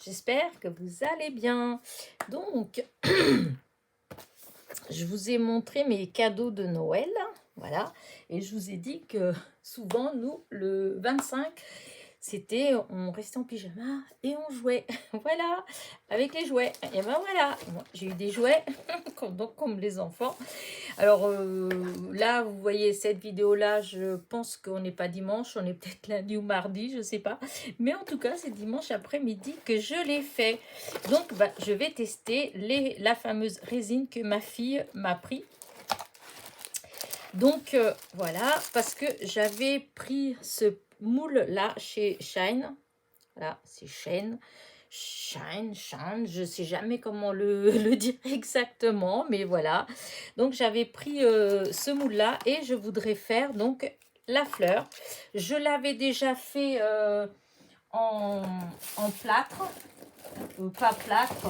j'espère que vous allez bien. Donc, je vous ai montré mes cadeaux de Noël, voilà, et je vous ai dit que souvent, nous, le 25, c'était, on restait en pyjama et on jouait, voilà, avec les jouets. Et ben voilà, moi, j'ai eu des jouets, donc comme les enfants. Alors là, vous voyez cette vidéo-là, je pense qu'on n'est pas dimanche, on est peut-être lundi ou mardi, je ne sais pas. Mais en tout cas, c'est dimanche après-midi que je l'ai fait. Donc, bah, je vais tester la fameuse résine que ma fille m'a pris. Donc, voilà, parce que j'avais pris ce moule-là chez Shine. Voilà, c'est Shine. Shine, je sais jamais comment le dire exactement, mais voilà. Donc j'avais pris ce moule-là et je voudrais faire donc la fleur. Je l'avais déjà fait en, en plâtre, pas plâtre,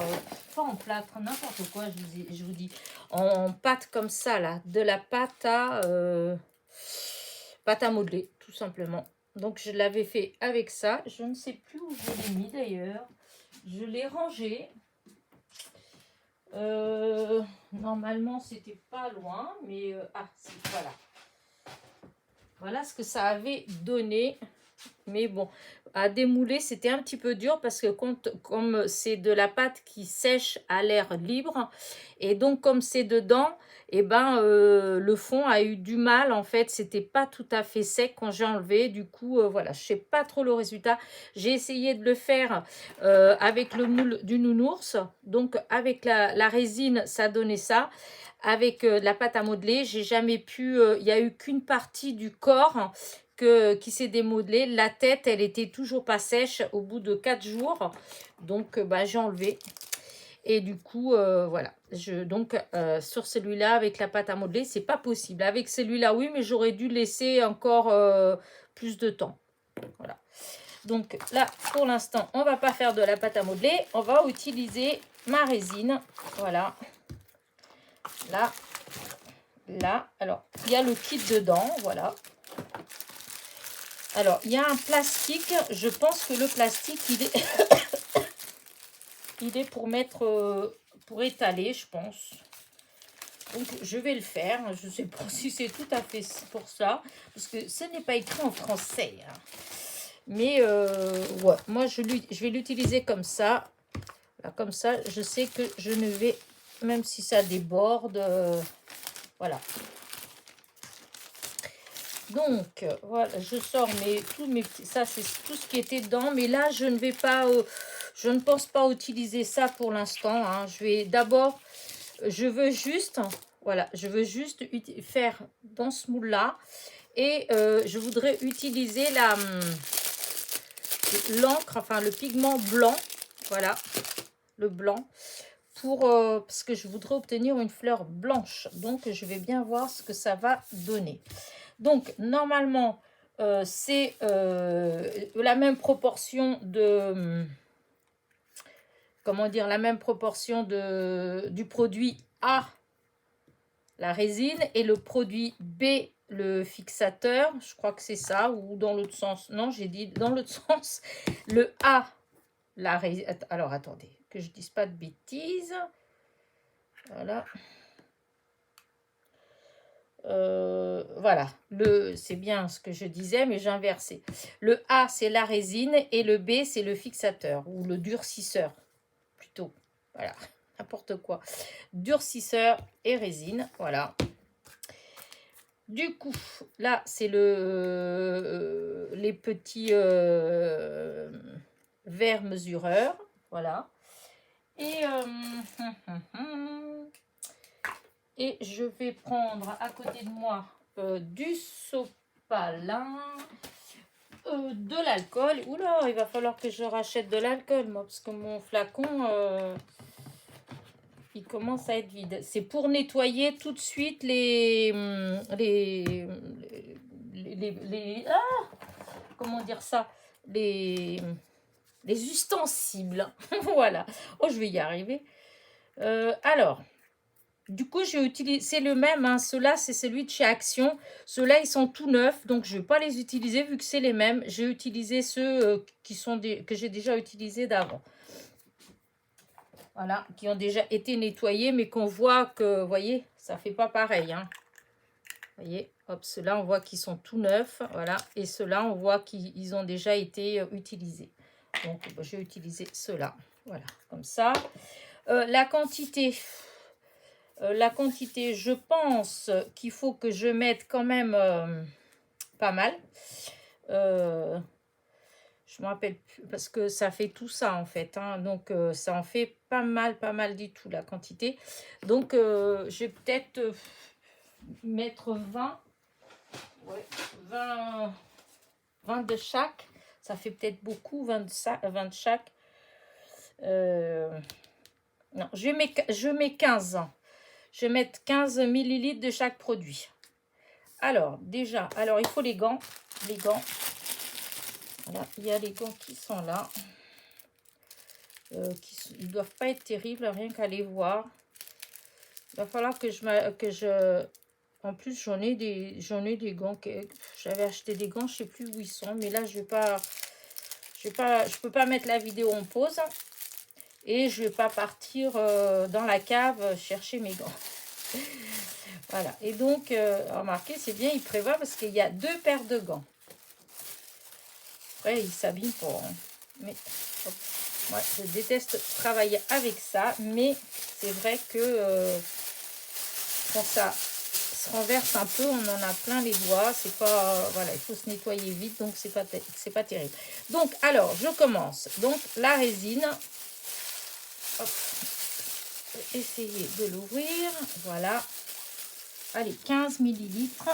pas en plâtre, n'importe quoi, je vous dis, en pâte comme ça là, de la pâte à modeler, tout simplement. Donc je l'avais fait avec ça, je ne sais plus où je l'ai mis d'ailleurs. Je l'ai rangé. Normalement, c'était pas loin, mais voilà. Voilà ce que ça avait donné. Mais bon, à démouler, c'était un petit peu dur parce que comme c'est de la pâte qui sèche à l'air libre, et donc comme c'est dedans, et ben le fond a eu du mal. En fait, c'était pas tout à fait sec quand j'ai enlevé. Du coup, voilà, je sais pas trop le résultat. J'ai essayé de le faire avec le moule du nounours. Donc avec la résine, ça donnait ça. Avec de la pâte à modeler, j'ai jamais pu. Il n'y a eu qu'une partie du corps qui s'est démodelée. La tête, elle était toujours pas sèche au bout de 4 jours. Donc, bah, j'ai enlevé. Et du coup, voilà. Donc, sur celui-là, avec la pâte à modeler, c'est pas possible. Avec celui-là, oui, mais j'aurais dû laisser encore plus de temps. Voilà. Donc là, pour l'instant, on va pas faire de la pâte à modeler. On va utiliser ma résine. Voilà. Là. Là. Alors, il y a le kit dedans. Voilà. Alors, il y a un plastique. Je pense que le plastique, il est, il est pour mettre, pour étaler, je pense. Donc, je vais le faire. Je ne sais pas si c'est tout à fait pour ça. Parce que ce n'est pas écrit en français. Hein. Mais, ouais, moi, je vais l'utiliser comme ça. Là, comme ça, je sais que je ne vais, même si ça déborde, voilà. Donc, voilà, je sors tous mes petits... Ça, c'est tout ce qui était dedans. Mais là, je ne vais pas... je ne pense pas utiliser ça pour l'instant. Hein. Je vais d'abord... Je veux juste... Voilà, je veux juste faire dans ce moule-là. Et je voudrais utiliser l'encre, enfin le pigment blanc. Voilà, le blanc. Parce que je voudrais obtenir une fleur blanche. Donc, je vais bien voir ce que ça va donner. Donc, normalement, c'est la même proportion de... Comment dire? La même proportion du produit A, la résine, et le produit B, le fixateur. Je crois que c'est ça, ou dans l'autre sens. Non, j'ai dit dans l'autre sens. Le A, la résine... Alors, attendez, que je ne dise pas de bêtises. Voilà. Voilà, c'est bien ce que je disais, mais j'ai inversé. Le A, c'est la résine, et le B, c'est le fixateur, ou le durcisseur, plutôt. Voilà, n'importe quoi. Durcisseur et résine, voilà. Du coup, là, c'est les petits verres mesureurs, voilà. Et... Et je vais prendre à côté de moi du sopalin, de l'alcool. Oula, il va falloir que je rachète de l'alcool, moi, parce que mon flacon, il commence à être vide. C'est pour nettoyer tout de suite comment dire ça? Les ustensiles. Voilà. Oh, je vais y arriver. Alors... du coup, j'ai utilisé le même. Hein. Ceux-là, c'est celui de chez Action. Ceux-là, ils sont tout neufs. Donc, je ne vais pas les utiliser vu que c'est les mêmes. J'ai utilisé ceux que j'ai déjà utilisés d'avant. Voilà, qui ont déjà été nettoyés, mais qu'on voit que, vous voyez, ça ne fait pas pareil. Hein. Vous voyez, hop, ceux-là, on voit qu'ils sont tout neufs. Voilà, et ceux-là, on voit qu'ils ont déjà été utilisés. Donc, j'ai utilisé ceux-là. Voilà, comme ça. La quantité, je pense qu'il faut que je mette quand même pas mal. Je me rappelle plus parce que ça fait tout ça en fait. Hein, donc, ça en fait pas mal du tout la quantité. Donc, je vais peut-être mettre 20. Ouais, 20 de chaque. Ça fait peut-être beaucoup, 20 de chaque. Non, je mets 15. Je vais mettre 15 millilitres de chaque produit. Alors, déjà, il faut les gants. Les gants. Voilà, il y a les gants qui sont là. Ils ne doivent pas être terribles, rien qu'à les voir. Il va falloir que je... En plus, j'en ai des gants. J'avais acheté des gants, je ne sais plus où ils sont. Mais là, je peux pas mettre la vidéo en pause. Et je ne vais pas partir dans la cave chercher mes gants. Voilà. Et donc, remarquez, c'est bien, il prévoit parce qu'il y a 2 paires de gants. Après, il s'abîme pas. Hein. Mais, hop. Ouais, je déteste travailler avec ça. Mais c'est vrai que quand ça se renverse un peu, on en a plein les doigts. C'est pas... voilà, il faut se nettoyer vite. Donc, c'est pas terrible. Donc, alors, je commence. Donc, la résine... Hop. Essayer de l'ouvrir. Voilà. Allez, 15 millilitres.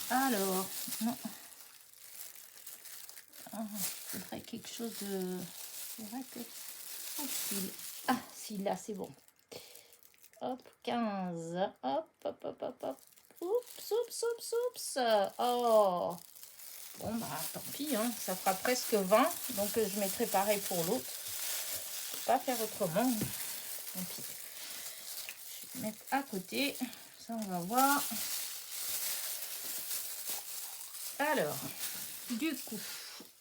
Alors, non. Il faudrait quelque chose de... C'est vrai que... Ah, si, là, c'est bon. Hop, 15. Hop, hop, hop, hop, hop. Oups, oups, oups, oups. Oh. Bon, bah, tant pis, hein. Ça fera presque 20. Donc, je mettrai pareil pour l'autre. Je ne peux pas faire autrement. Tant pis. Je vais mettre à côté. Ça, on va voir. Alors, du coup,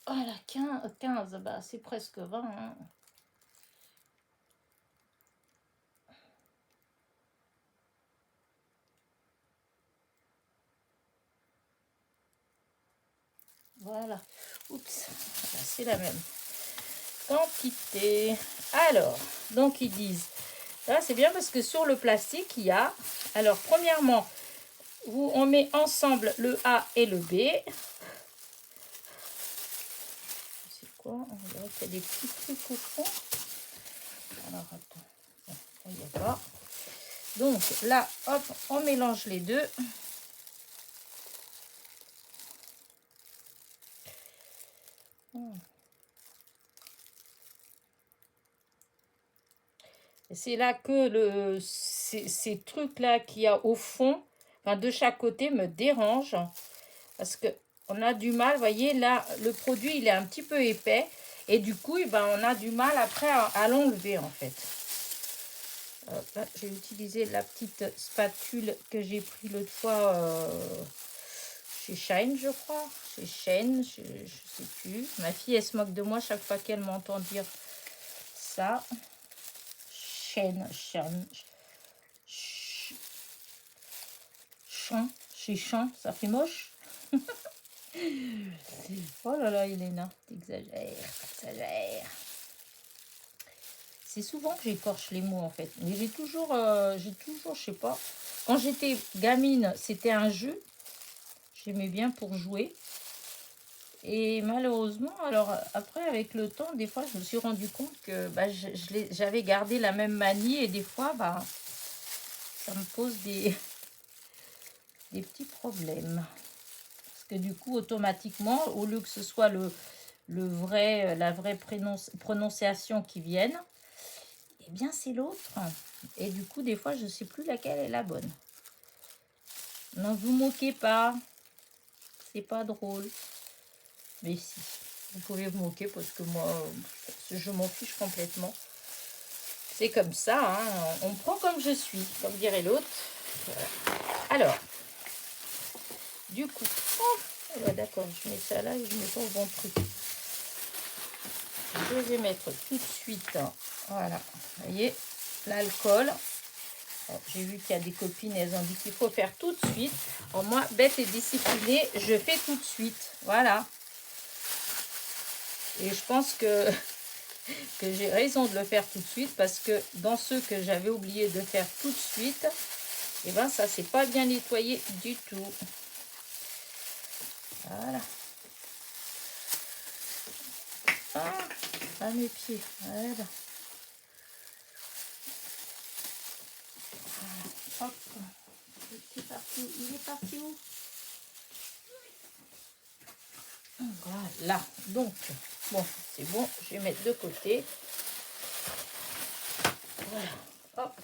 voilà, 15 bah, c'est presque 20. Hein. Voilà. Oups, c'est la même quantité. Alors, donc ils disent, là c'est bien parce que sur le plastique, il y a, alors premièrement, on met ensemble le A et le B. C'est quoi? On dirait qu'il y a des petits trucs au fond. Alors, attends, il n'y a pas. Donc là, hop, on mélange les deux. C'est là que ces trucs-là qu'il y a au fond, enfin de chaque côté, me dérangent. Parce que on a du mal, vous voyez, là, le produit, il est un petit peu épais. Et du coup, eh ben, on a du mal après à l'enlever, en fait. J'ai utilisé la petite spatule que j'ai pris l'autre fois chez Shine, je crois. Chez Shane, je sais plus. Ma fille, elle se moque de moi chaque fois qu'elle m'entend dire ça. Chez Champ, ça fait moche. Oh là là, Elena, t'exagères. C'est souvent que j'écorche les mots en fait. Mais j'ai toujours, je sais pas. Quand j'étais gamine, c'était un jeu. J'aimais bien pour jouer. Et malheureusement, alors après, avec le temps, des fois, je me suis rendu compte que bah, j'avais gardé la même manie et des fois, bah, ça me pose des petits problèmes. Parce que du coup, automatiquement, au lieu que ce soit la vraie prononciation qui vienne, eh bien, c'est l'autre. Et du coup, des fois, je ne sais plus laquelle est la bonne. Ne vous moquez pas. C'est pas drôle. Mais si, vous pouvez vous moquer parce que moi, je m'en fiche complètement. C'est comme ça, hein. On me prend comme je suis, comme dirait l'autre. Voilà. Alors, du coup, oh, ouais, d'accord, je mets ça là et je mets pas au bon truc. Je vais mettre tout de suite, hein, voilà, vous voyez, l'alcool. J'ai vu qu'il y a des copines, elles ont dit qu'il faut faire tout de suite. En moi, bête et disciplinée, je fais tout de suite. Voilà. Et je pense que j'ai raison de le faire tout de suite parce que dans ceux que j'avais oublié de faire tout de suite, et ben ça c'est pas bien nettoyé du tout. Voilà. À mes pieds. Voilà. Hop. Il est parti où? Il est parti où? Voilà. Donc, bon, c'est bon. Je vais mettre de côté. Voilà. Hop.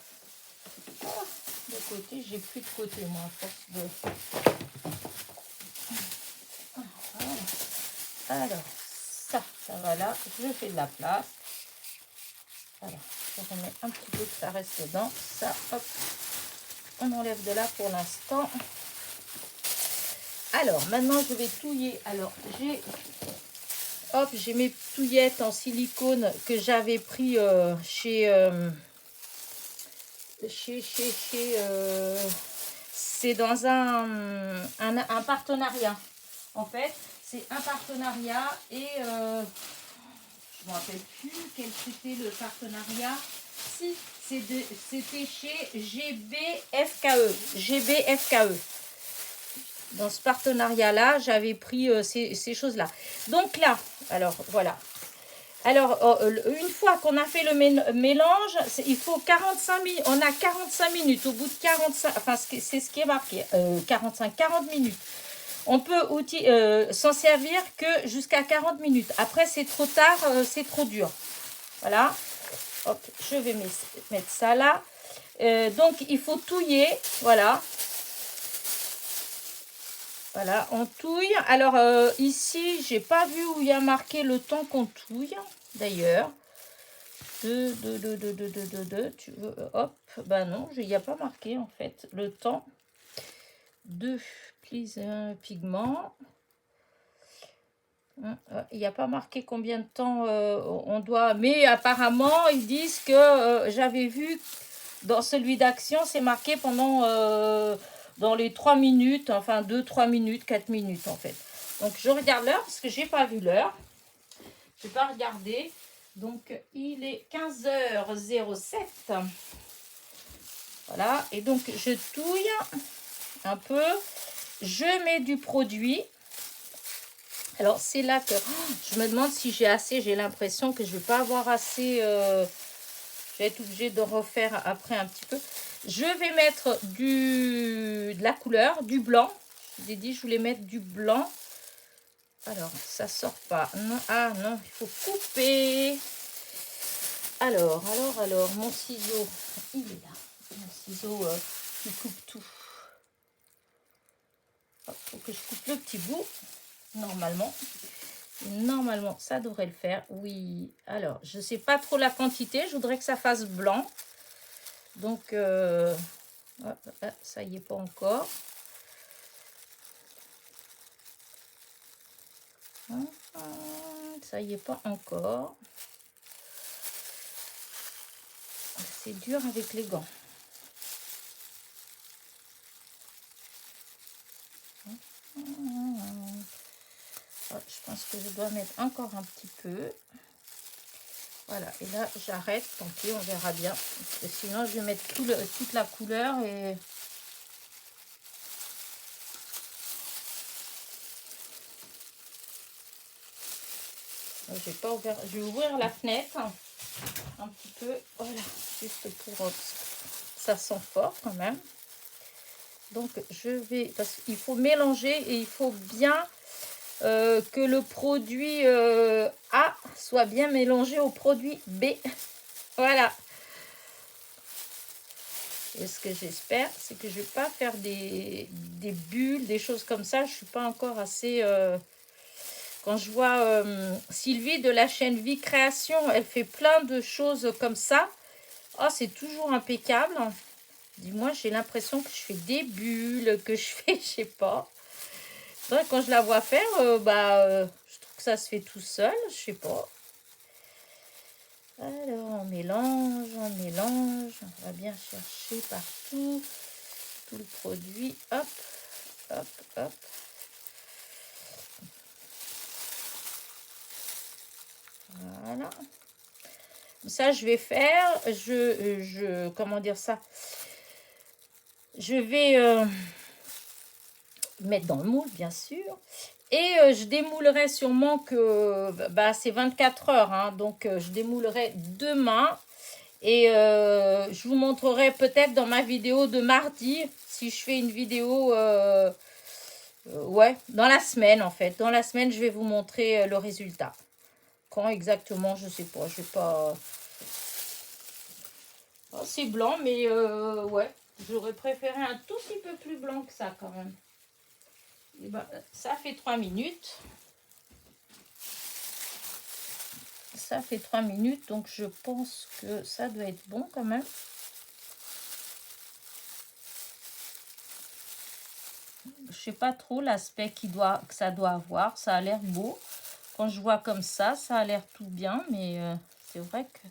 Oh, de côté, j'ai plus de côté, moi, à force de... Voilà. Alors, ça va là. Je fais de la place. Voilà. Je remets un petit peu que ça reste dedans. Ça, hop. On enlève de là pour l'instant. Alors, maintenant, je vais touiller. Alors, j'ai mes touillettes en silicone que j'avais pris chez c'est dans un partenariat. En fait, c'est un partenariat et je ne me rappelle plus quel c'était le partenariat. Si, c'était chez GBFKE. Dans ce partenariat-là, j'avais pris ces choses-là. Donc là, alors voilà. Alors, une fois qu'on a fait le mélange, il faut 45 minutes. On a 45 minutes. Au bout de 45, enfin, c'est ce qui est marqué. 40 minutes. On peut s'en servir que jusqu'à 40 minutes. Après, c'est trop tard, c'est trop dur. Voilà. Hop, je vais mettre ça là. Donc, il faut touiller. Voilà. Voilà, on touille. Alors, ici, j'ai pas vu où il y a marqué le temps qu'on touille. D'ailleurs. Tu veux, hop. Ben non, il n'y a pas marqué, en fait, le temps de pigment. Il n'y a pas marqué combien de temps on doit... Mais apparemment, ils disent que j'avais vu dans celui d'Action, c'est marqué pendant... dans les 3 minutes, enfin 2, 3 minutes, 4 minutes en fait. Donc je regarde l'heure parce que j'ai pas vu l'heure. Je n'ai pas regardé. Donc il est 15h07. Voilà. Et donc je touille un peu. Je mets du produit. Alors c'est là que je me demande si j'ai assez. J'ai l'impression que je ne vais pas avoir assez. Je vais être obligée de refaire après un petit peu. Je vais mettre de la couleur, du blanc. Je vous ai dit, je voulais mettre du blanc. Alors, ça sort pas. Non, ah non, il faut couper. Alors, mon ciseau, il est là. Mon ciseau qui coupe tout. Il faut que je coupe le petit bout, normalement. Normalement, ça devrait le faire. Oui, alors, je ne sais pas trop la quantité. Je voudrais que ça fasse blanc. Donc, ça y est pas encore. Ça y est pas encore. C'est dur avec les gants. Je pense que je dois mettre encore un petit peu. Voilà, et là j'arrête, tant pis, on verra bien. Parce que sinon je vais mettre toute la couleur et... Je vais pas ouvrir, je vais ouvrir la fenêtre un petit peu, voilà, juste pour... Ça sent fort quand même. Donc je vais, parce qu'il faut mélanger et il faut bien que le produit A soit bien mélangé au produit B. Voilà. Et ce que j'espère, c'est que je ne vais pas faire des bulles, des choses comme ça. Je ne suis pas encore assez... Quand je vois Sylvie de la chaîne Vie Création, elle fait plein de choses comme ça. Oh, c'est toujours impeccable. Dis-moi, j'ai l'impression que je fais des bulles, que je fais, je sais pas. Ouais, quand je la vois faire, je trouve que ça se fait tout seul, je sais pas. Alors, on mélange, on mélange. On va bien chercher partout tout le produit. Hop, hop, hop. Voilà. Ça, je vais faire, comment dire ça? Je vais mettre dans le moule, bien sûr. Et je démoulerai sûrement que c'est 24 heures. Hein, donc, je démoulerai demain. Et je vous montrerai peut-être dans ma vidéo de mardi, si je fais une vidéo, ouais, dans la semaine en fait. Dans la semaine, je vais vous montrer le résultat. Quand exactement, je sais pas. Je vais pas... Oh, c'est blanc, mais ouais, j'aurais préféré un tout petit peu plus blanc que ça quand même. Et ben, ça fait 3 minutes. Ça fait 3 minutes, donc je pense que ça doit être bon quand même. Je sais pas trop l'aspect que ça doit avoir. Ça a l'air beau. Quand je vois comme ça a l'air tout bien, mais c'est vrai que...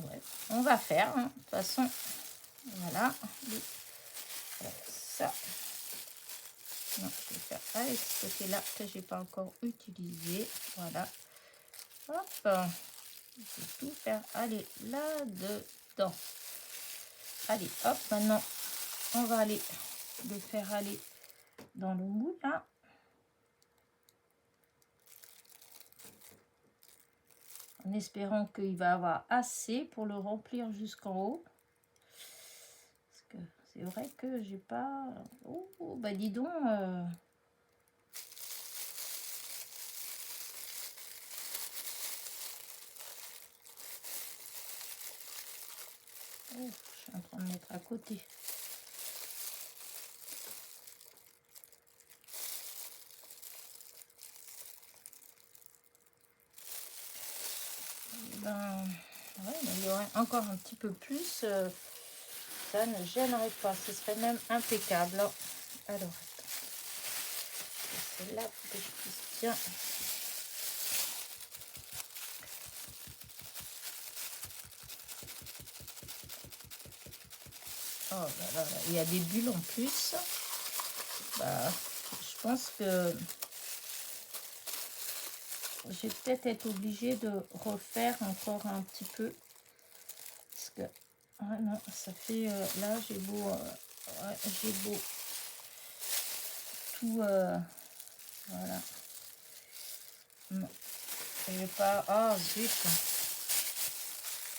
Ouais, on va faire, hein. De toute façon, voilà. Ça. Non, je vais faire avec ce côté-là que j'ai pas encore utilisé. Voilà. Hop. Je vais tout faire aller là-dedans. Allez, hop, maintenant, on va aller le faire aller dans le moule, là. En espérant qu'il va avoir assez pour le remplir jusqu'en haut. Parce que c'est vrai que j'ai pas... Oh, bah dis donc... Oh, je suis en train de mettre à côté. Ben, ouais, mais il y aurait encore un petit peu plus. Ça ne gênerait pas. Ce serait même impeccable. Alors, attends. C'est là pour que je puisse bien... Oh là là, il y a des bulles en plus. Bah, je pense que je vais peut-être être obligée de refaire encore un petit peu. Parce que, ah non, ça fait, là, j'ai beau, ouais, j'ai beau tout, voilà. Non, je vais pas, ah zut.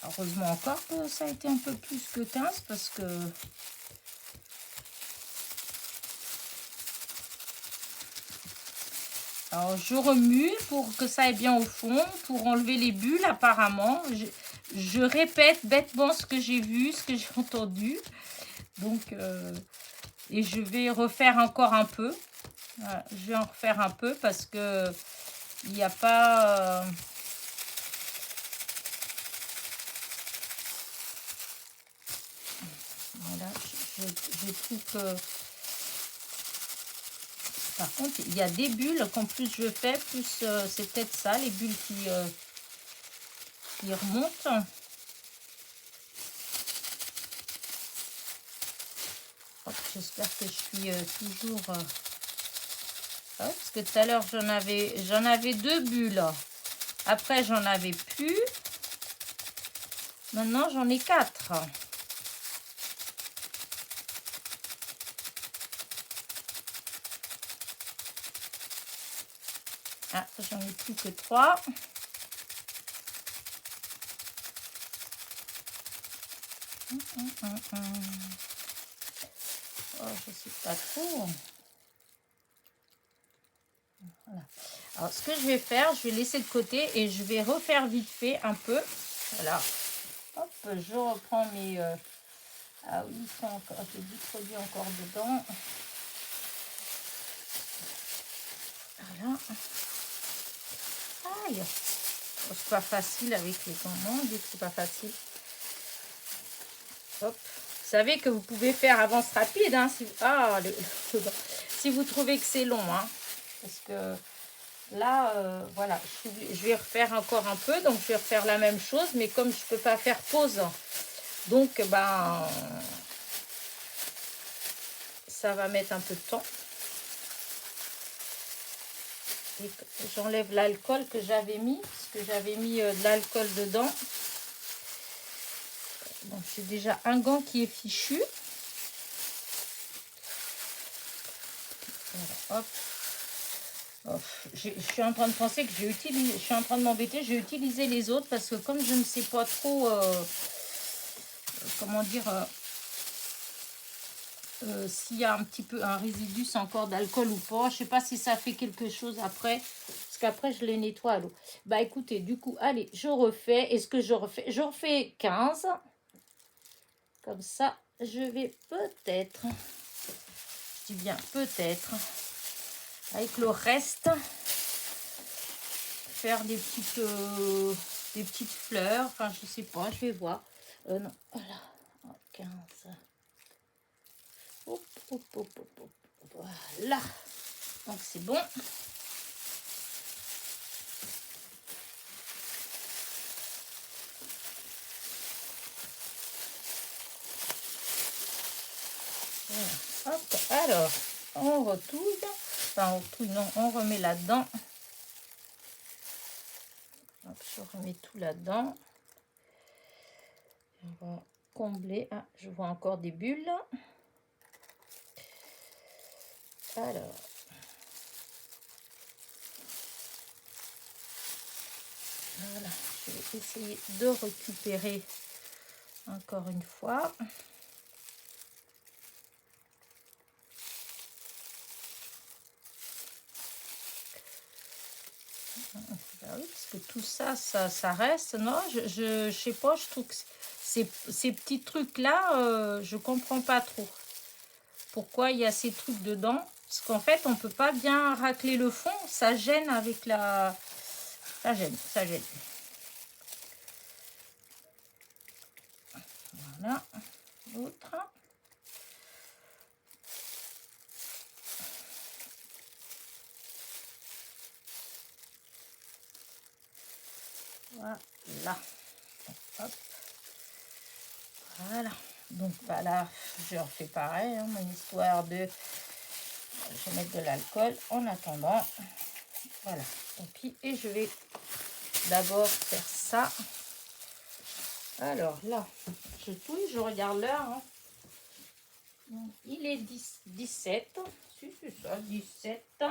Heureusement encore que ça a été un peu plus que 15 parce que... Alors, je remue pour que ça aille bien au fond, pour enlever les bulles apparemment. Je répète bêtement ce que j'ai vu, ce que j'ai entendu. Donc, et je vais refaire encore un peu. Voilà, je vais en refaire un peu parce que il n'y a pas... voilà, je trouve que... Par contre, il y a des bulles qu'en plus je fais, plus c'est peut-être ça, les bulles qui remontent. J'espère que je suis toujours... parce que tout à l'heure, j'en avais 2 bulles. Après, j'en avais plus. Maintenant, j'en ai 4. Ah, j'en ai plus que 3. Oh, je sais pas trop. Voilà. Alors, ce que je vais faire, je vais laisser de côté et je vais refaire vite fait un peu. Voilà. Hop, je reprends mes... ah oui, j'ai du produit encore dedans. Voilà. Aïe. C'est pas facile avec les gants. Mon Dieu que c'est pas facile. Hop. Vous savez que vous pouvez faire avance rapide. Hein, si... Ah, si vous trouvez que c'est long. Hein, parce que là, voilà. Je vais refaire encore un peu. Donc, je vais refaire la même chose. Mais comme je peux pas faire pause. Donc, ben... ça va mettre un peu de temps. J'enlève l'alcool que j'avais mis, parce que j'avais mis de l'alcool dedans. Donc j'ai déjà un gant qui est fichu. Voilà, hop. Hop. Je suis en train de penser que j'ai utilisé, je suis en train de m'embêter, j'ai utilisé les autres parce que comme je ne sais pas trop, comment dire, s'il y a un petit peu un résidu encore d'alcool ou pas, je sais pas si ça fait quelque chose après. Parce qu'après, je les nettoie à l'eau. Bah, écoutez, du coup, allez, je refais. Est-ce que je refais? Je refais 15. Comme ça, je vais peut-être, je dis bien peut-être, avec le reste, faire des petites fleurs. Enfin, je sais pas, je vais voir. Non, voilà. 15. Hop, hop, hop, hop, hop. Voilà. Donc, c'est bon. Voilà. Hop, alors, on retouille. Enfin, on retouille, non, on remet là-dedans. Hop, je remets tout là-dedans. On va combler. Ah, je vois encore des bulles. Alors. Voilà, je vais essayer de récupérer encore une fois. Ah oui, parce que tout ça, ça reste. Non, je sais pas, je trouve que ces petits trucs-là, je comprends pas trop. Pourquoi il y a ces trucs dedans? Parce qu'en fait, on peut pas bien racler le fond. Ça gêne avec la... Ça gêne, ça gêne. Voilà, l'autre. Voilà. Hop. Voilà. Donc bah là, je refais pareil, hein, mon histoire de... Je vais mettre de l'alcool en attendant. Voilà. Tant pis. Et je vais d'abord faire ça. Alors là, je touille, je regarde l'heure. Hein. Il est 17. Si, c'est ça, 17.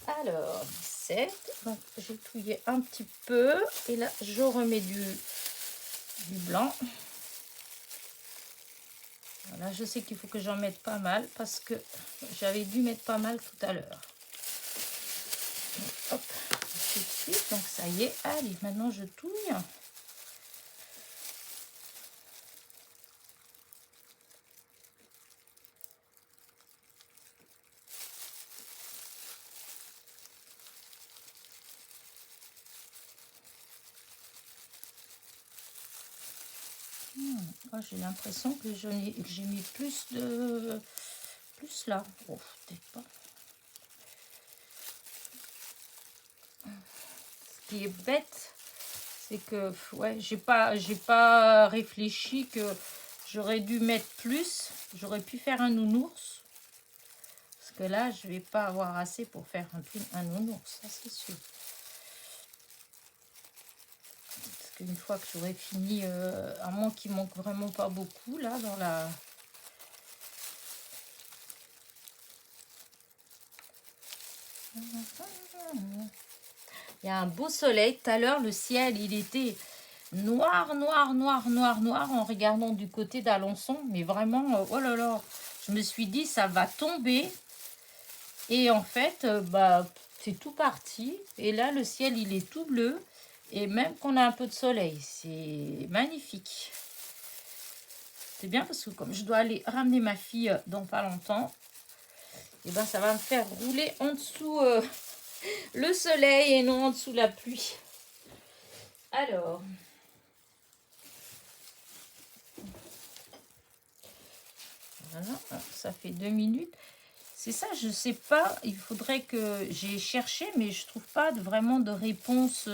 Alors, 17. Donc, j'ai touillé un petit peu. Et là, je remets du blanc. Voilà, je sais qu'il faut que j'en mette pas mal parce que j'avais dû mettre pas mal tout à l'heure. Hop, tout de suite. Donc, ça y est. Allez, maintenant, je touille. Oh, j'ai l'impression que j'ai mis plus là. Oh, peut-être pas. Ce qui est bête, c'est que ouais, j'ai pas réfléchi que j'aurais dû mettre plus. J'aurais pu faire un nounours. Parce que là, je vais pas avoir assez pour faire un nounours, ça c'est sûr. Parce qu'une fois que j'aurai fini, à moins qu'il manque vraiment pas beaucoup là dans la... Il y a un beau soleil. Tout à l'heure, le ciel, il était noir, noir, noir, noir, noir en regardant du côté d'Alençon. Mais vraiment, oh là là, je me suis dit, ça va tomber. Et en fait, bah, c'est tout parti. Et là, le ciel, il est tout bleu. Et même qu'on a un peu de soleil, c'est magnifique. C'est bien parce que comme je dois aller ramener ma fille dans pas longtemps, et ben ça va me faire rouler en dessous le soleil et non en dessous la pluie. Alors, voilà, ça fait 2 minutes. C'est ça, je sais pas, il faudrait que j'ai cherché, mais je trouve pas vraiment de réponse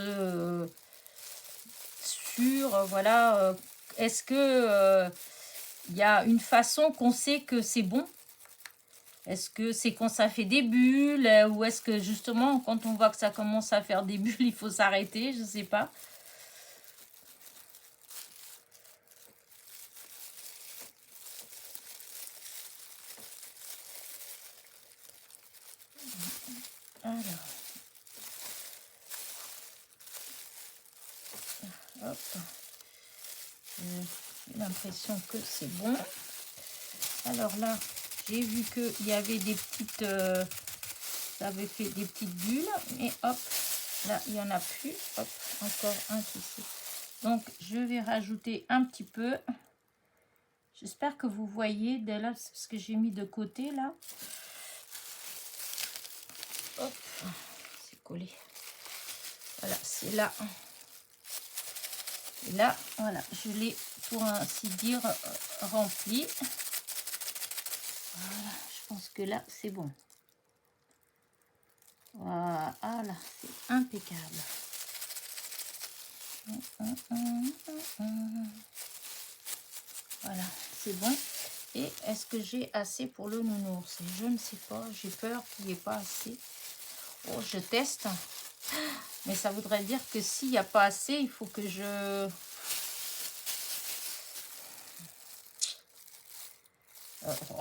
sûre. Voilà, est-ce que il y a une façon qu'on sait que c'est bon? Est-ce que c'est quand ça fait des bulles ou est-ce que justement quand on voit que ça commence à faire des bulles, il faut s'arrêter? Je sais pas. Alors, hop. J'ai l'impression que c'est bon. Alors là, j'ai vu qu'il y avait des petites... ça avait fait des petites bulles. Mais hop, là, il n'y en a plus. Hop, encore un qui s'est... Donc, je vais rajouter un petit peu. J'espère que vous voyez dès là ce que j'ai mis de côté, là. Hop, c'est collé. Voilà, c'est là. Et là, voilà, je l'ai, pour ainsi dire, rempli. Voilà, je pense que là, c'est bon. Voilà, c'est impeccable. Voilà, c'est bon. Et est-ce que j'ai assez pour le nounours? Je ne sais pas, j'ai peur qu'il n'y ait pas assez. Oh, je teste. Mais ça voudrait dire que s'il n'y a pas assez, il faut que je...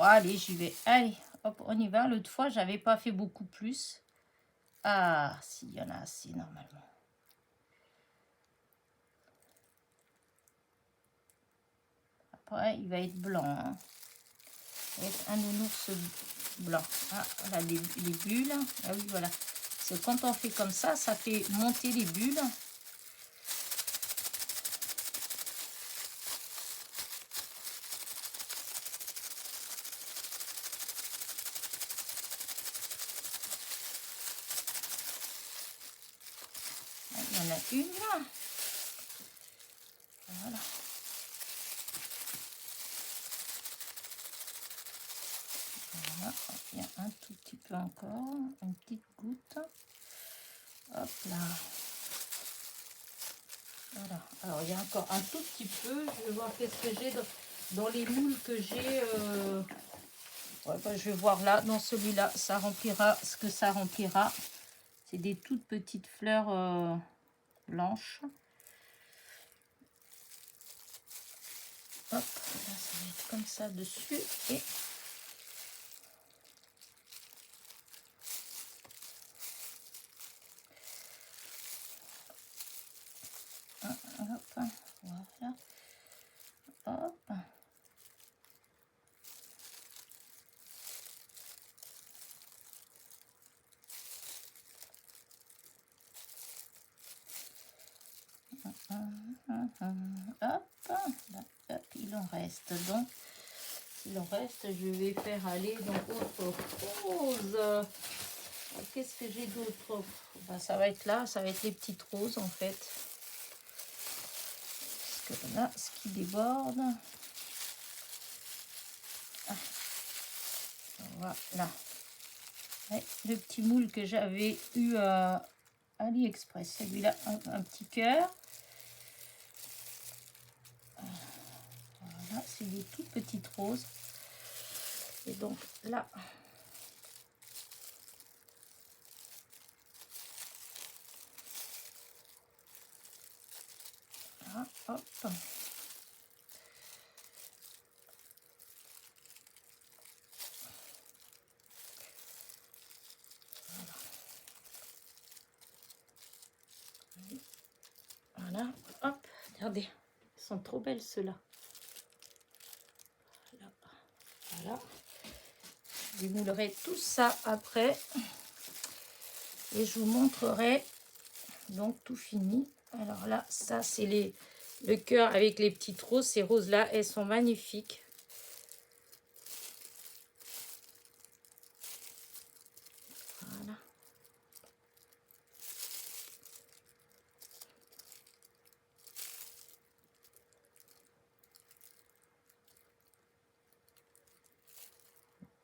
allez, j'y vais. Allez, hop, on y va. L'autre fois, j'avais pas fait beaucoup plus. Ah, s'il y en a assez, normalement. Après, il va être blanc. Hein. Il va être un nounours blanc. Ah, là, les bulles. Ah oui, voilà. Parce que quand on fait comme ça fait monter les bulles. Il y en a une là. Voilà. Voilà. Il y a un tout petit peu encore. Une petite goutte. Hop là. Voilà. Alors, il y a encore un tout petit peu. Je vais voir qu'est-ce que j'ai dans les moules que j'ai. Ouais, bah, je vais voir là. Dans celui-là, ça remplira ce que ça remplira. C'est des toutes petites fleurs blanches. Hop, là, ça va être comme ça dessus. Et hop, voilà. Hop. Hop, hop, il en reste donc. Il en reste, je vais faire aller dans autre chose. Qu'est-ce que j'ai d'autre? Ben, ça va être là, ça va être les petites roses en fait. Parce que là, ce qui déborde. Ah. Voilà. Ouais, le petit moule que j'avais eu à AliExpress. Celui-là, un petit cœur. Voilà, c'est des toutes petites roses. Et donc là, voilà, hop. Voilà, hop, regardez, ils sont trop belles ceux-là. Voilà, voilà. Je moulerai tout ça après et je vous montrerai donc tout fini. Alors là, ça c'est le cœur avec les petites roses. Ces roses-là, elles sont magnifiques.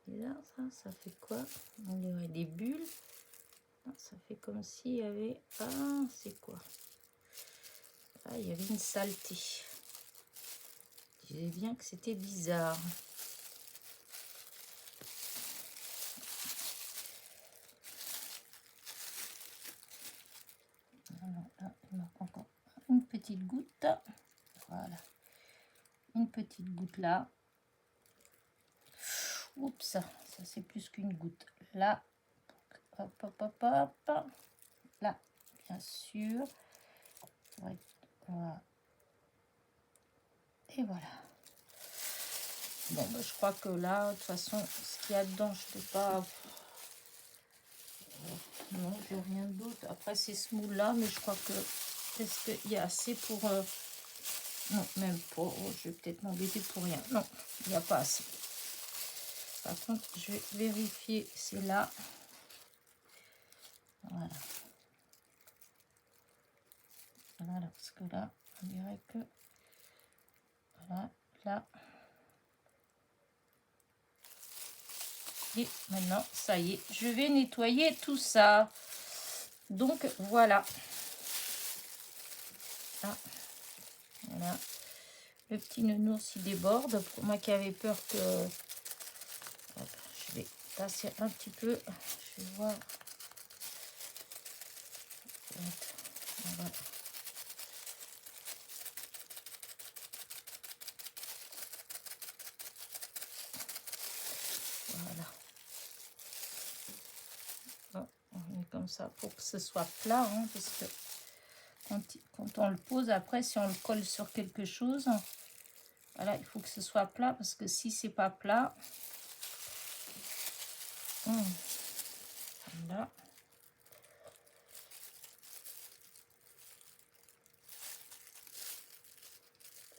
bizarre ça. Ça fait quoi? On dirait des bulles. Ah, ça fait comme s'il y avait... Ah, c'est quoi? Ah, il y avait une saleté. Je disais bien que c'était bizarre. Alors là, il manque encore une petite goutte. Voilà. Une petite goutte là. Oups, ça c'est plus qu'une goutte. Là, hop, hop, hop, hop. Là, bien sûr. Voilà. Et voilà. Bon, bah, je crois que là, de toute façon, ce qu'il y a dedans, je ne peux pas... Non, j'ai rien d'autre. Après, c'est ce moule-là, mais je crois que... Est-ce qu'il y a assez pour... Non, même pas. Oh, je vais peut-être m'embêter pour rien. Non, il n'y a pas assez. Par contre, je vais vérifier. C'est là. Voilà. Voilà, parce que là, on dirait que... Voilà, là. Et maintenant, ça y est, je vais nettoyer tout ça. Donc, voilà. Ah, voilà. Le petit nounours, il déborde. Pour moi qui avais peur que... Hop, je vais passer un petit peu. Je vais voir. Voilà. Voilà. On met comme ça pour que ce soit plat, hein, parce que quand on le pose, après, si on le colle sur quelque chose, voilà, il faut que ce soit plat, parce que si c'est pas plat, voilà.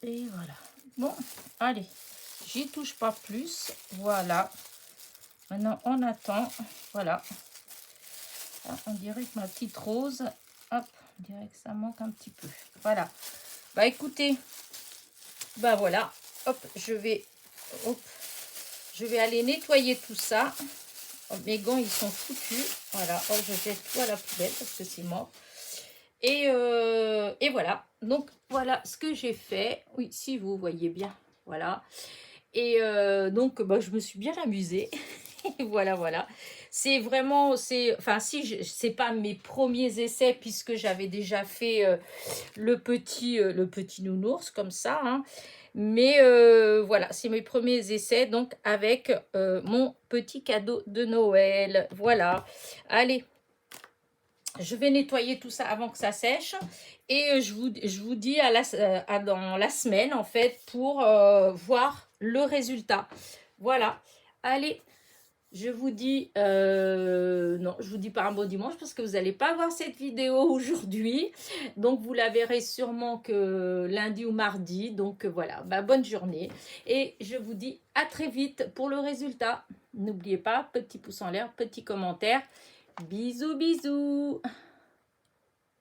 Et voilà. Bon, allez, j'y touche pas plus. Voilà. Maintenant, on attend. Voilà. Ah, on dirait que ma petite rose, hop, on dirait que ça manque un petit peu. Voilà. Bah écoutez, bah voilà. Hop, je vais aller nettoyer tout ça. Oh, mes gants, ils sont foutus. Voilà. Oh, je jette tout à la poubelle parce que c'est mort. Et voilà. Donc, voilà ce que j'ai fait. Oui, si vous voyez bien. Voilà. Et donc, bah, je me suis bien amusée. Voilà, voilà. C'est vraiment, enfin, si, c'est pas mes premiers essais puisque j'avais déjà fait le petit nounours comme ça. Hein. Mais voilà, c'est mes premiers essais donc avec mon petit cadeau de Noël. Voilà. Allez, je vais nettoyer tout ça avant que ça sèche. Et je vous dis dans la semaine, en fait, pour voir le résultat. Voilà. Allez, je vous dis... non, je vous dis pas un bon dimanche parce que vous n'allez pas voir cette vidéo aujourd'hui. Donc, vous la verrez sûrement que lundi ou mardi. Donc, voilà. Bah, bonne journée. Et je vous dis à très vite pour le résultat. N'oubliez pas, petit pouce en l'air, petit commentaire. Bisous, bisous.